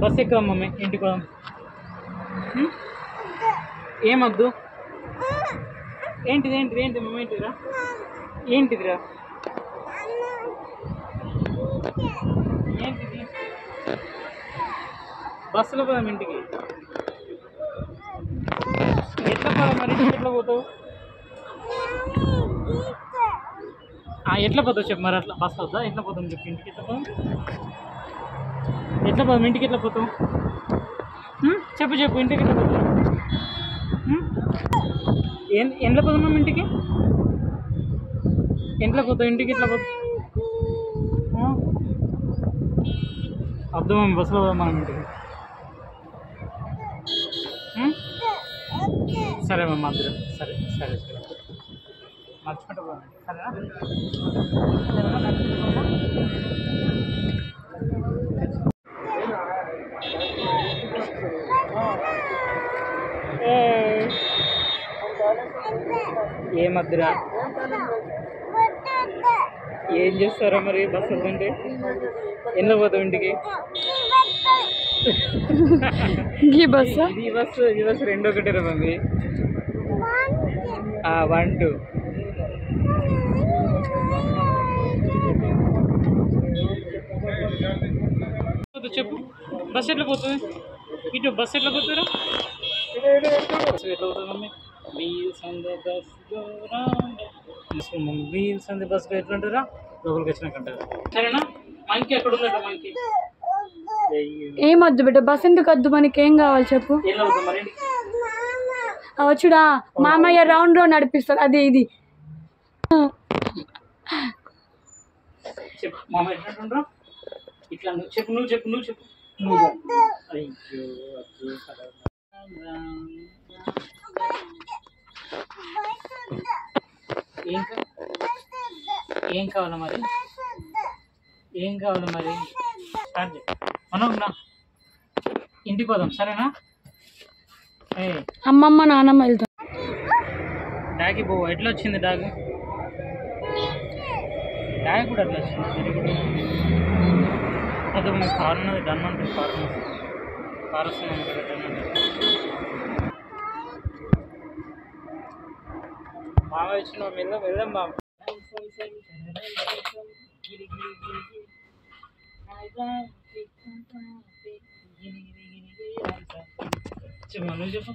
Bus ఎక్కువ mummy ఇంటికి పోదాం. ఏమొద్దు. ఏంటిది ఏంటిది ఏంటి మమ్మీ ఏంటిదిరా ఏంటిదిరా ఏంటిది? బస్సులో పోదాం ఇంటికి. ఎట్లా పోదాం మరి? ఇంటికి ఎట్లా పోతావు? ఎట్లా పోతావు చెప్పు మరి. అట్లా బస్సు వద్దా? ఎట్లా పోతాం చెప్పు. ఇంటికి ఎట్లా పోదాం? ఎట్లా పోదాం ఇంటికి? ఎట్లా పోతాం చెప్పు చెప్పు. ఇంటికి ఎట్లా పోతాం? ఎంట్లో పోతున్నాం ఇంటికి? ఎంట్లో పోతాం ఇంటికి? ఎట్లా పోతాం? అర్థం బస్సులో పోదాం మనం ఇంటికి. సరే మమ్మ అందరం. సరే సరే సరే నడుచుకుంటూ పోదాం. సరేనా? ఏమద్దురా? ఏం చేస్తారా మరి బస్సు వద్దంటే? ఎందుకు పోతావు ఇంటికి? ఈ బస్సు ఈ బస్సు రెండు ఒకటి మమ్మీ. 1 2 చెప్పు. బస్సు ఎట్లా పోతుంది ఇటు? బస్సు ఎట్లా పోతుందా? ఎట్లా పోతుంది mummy? Wheels on the bus wheels on the bus ఎట్లా అంటారా? లోపలికి వచ్చినాకంటారా? సరేనా? మనకి ఎక్కడ ఉందట? మనకి ఏమొద్దు బిడ్డ. బస్ ఎందుకు వద్దు? మనకి ఏం కావాలి చెప్పు. వచ్చుడా మామయ్య రౌండ్ రౌండ్ నడిపిస్తాడు. అది ఇది చెప్పు. మామయ్య ఎట్లా ఇట్లా చెప్పు. నువ్వు చెప్పు. నువ్వు చెప్పు. అయ్యో ఏం కావాలా మరి? ఏం కావాలి మరి? స్టార్ట్ చేయి. మనం ఇంటికి పోదాం. సరేనా? అమ్మమ్మ నాన్నమ్మ వెళ్తాం. డాగి పోవు. ఎట్లా వచ్చింది డాగ్? డాగ్ కూడా ఎట్లా వచ్చింది? అది మీ కారు ఉన్నది. డన్ అంటే కారు వస్తుంది కదా. డన్ అంటే మామ వచ్చిన వెళ్దాం బాబు. చెప్పు. నువ్వు చెప్పు.